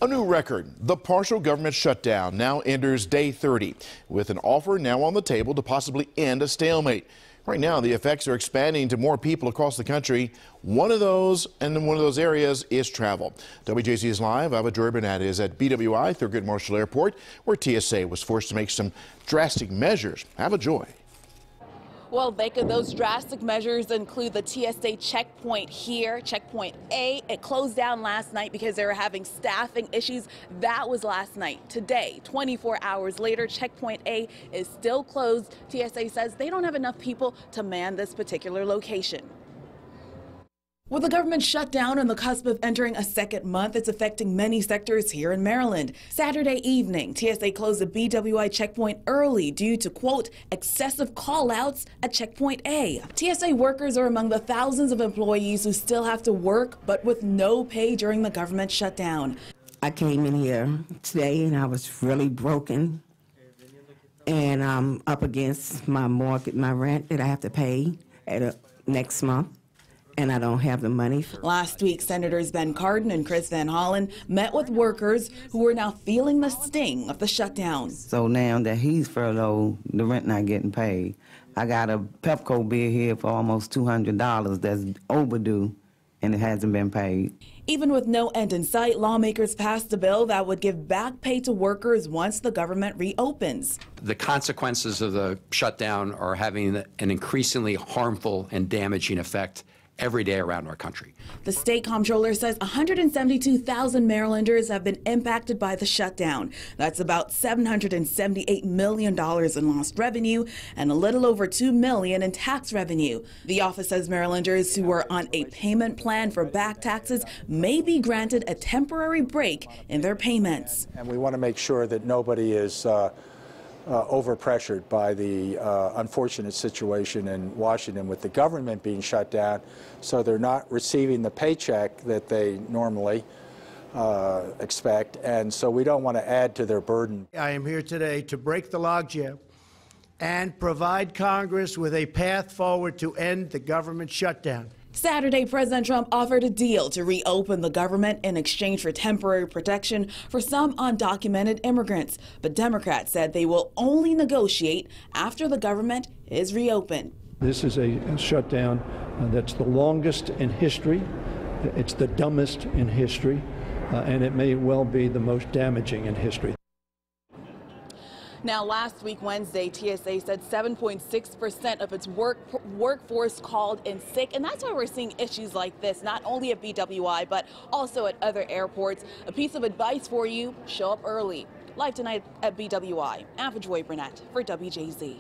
A new record. The partial government shutdown now enters day 30, with an offer now on the table to possibly end a stalemate. Right now, the effects are expanding to more people across the country. One of those areas is travel. WJZ is live. Ava Joy Burnett is at BWI, Thurgood Marshall Airport, where TSA was forced to make some drastic measures. Ava Joy. Well, those drastic measures include the TSA checkpoint here, checkpoint A. It closed down last night because they were having staffing issues. That was last night. Today, 24 hours later, checkpoint A is still closed. TSA says they don't have enough people to man this particular location. With the government shutdown on the cusp of entering a second month, it's affecting many sectors here in Maryland. Saturday evening, TSA closed the BWI checkpoint early due to, quote, excessive call-outs at checkpoint A. TSA workers are among the thousands of employees who still have to work, but with no pay during the government shutdown. I came in here today and I was really broken, and I'm up against my mortgage, my rent that I have to pay next month. And I don't have the money. Last week, Senators Ben Cardin and Chris Van Hollen met with workers who are now feeling the sting of the shutdown. So now that he's furloughed, the rent not getting paid. I got a Pepco bill here for almost $200 that's overdue, and it hasn't been paid. Even with no end in sight, lawmakers passed a bill that would give back pay to workers once the government reopens. The consequences of the shutdown are having an increasingly harmful and damaging effect every day around our country. The state comptroller says 172,000 Marylanders have been impacted by the shutdown. That's about $778 million in lost revenue and a little over $2 million in tax revenue. The office says Marylanders who are on a payment plan for back taxes may be granted a temporary break in their payments. And we want to make sure that nobody is overpressured by the unfortunate situation in Washington with the government being shut down, so they're not receiving the paycheck that they normally expect, and so we don't want to add to their burden. I am here today to break the logjam and provide Congress with a path forward to end the government shutdown. Saturday, President Trump offered a deal to reopen the government in exchange for temporary protection for some undocumented immigrants. But Democrats said they will only negotiate after the government is reopened. This is a shutdown that's the longest in history. It's the dumbest in history, and it may well be the most damaging in history. Now, last week, Wednesday, TSA said 7.6% of its workforce called in sick, and that's why we're seeing issues like this, not only at BWI, but also at other airports. A piece of advice for you, show up early. Live tonight at BWI, Ava Joy Burnett for WJZ.